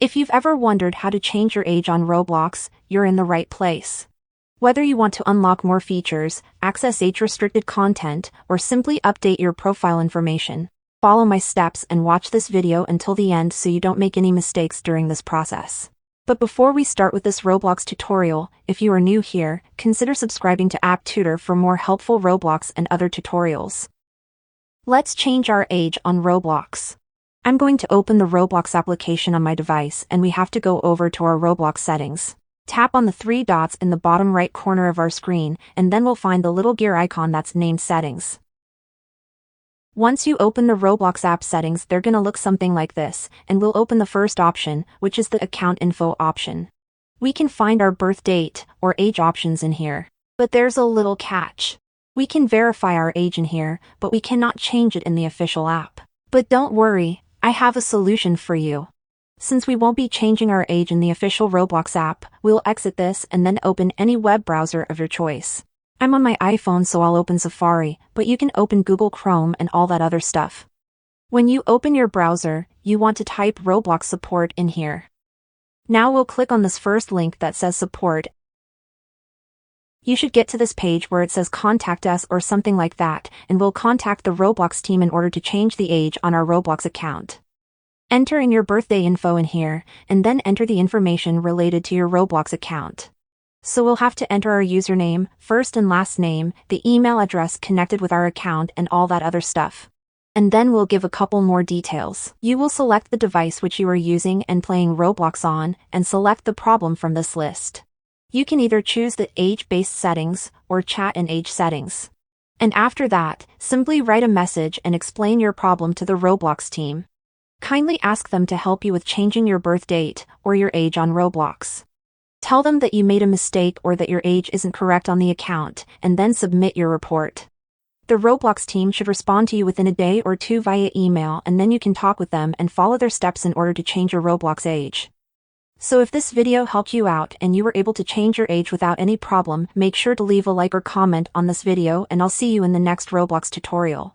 If you've ever wondered how to change your age on Roblox, you're in the right place. Whether you want to unlock more features, access age-restricted content, or simply update your profile information, follow my steps and watch this video until the end so you don't make any mistakes during this process. But before we start with this Roblox tutorial, if you are new here, consider subscribing to Tutor for more helpful Roblox and other tutorials. Let's change our age on Roblox. I'm going to open the Roblox application on my device and we have to go over to our Roblox settings. Tap on the three dots in the bottom right corner of our screen and then we'll find the little gear icon that's named Settings. Once you open the Roblox app settings, they're gonna look something like this, and we'll open the first option, which is the Account Info option. We can find our birth date or age options in here. But there's a little catch. We can verify our age in here, but we cannot change it in the official app. But don't worry, I have a solution for you. Since we won't be changing our age in the official Roblox app, we'll exit this and then open any web browser of your choice. I'm on my iPhone so I'll open Safari, but you can open Google Chrome and all that other stuff. When you open your browser, you want to type Roblox support in here. Now we'll click on this first link that says support. You should get to this page where it says contact us or something like that, and we'll contact the Roblox team in order to change the age on our Roblox account. Enter in your birthday info in here, and then enter the information related to your Roblox account. So we'll have to enter our username, first and last name, the email address connected with our account and all that other stuff. And then we'll give a couple more details. You will select the device which you are using and playing Roblox on, and select the problem from this list. You can either choose the age-based settings or chat and age settings. And after that, simply write a message and explain your problem to the Roblox team. Kindly ask them to help you with changing your birth date or your age on Roblox. Tell them that you made a mistake or that your age isn't correct on the account, and then submit your report. The Roblox team should respond to you within a day or two via email, and then you can talk with them and follow their steps in order to change your Roblox age. So if this video helped you out and you were able to change your age without any problem, make sure to leave a like or comment on this video and I'll see you in the next Roblox tutorial.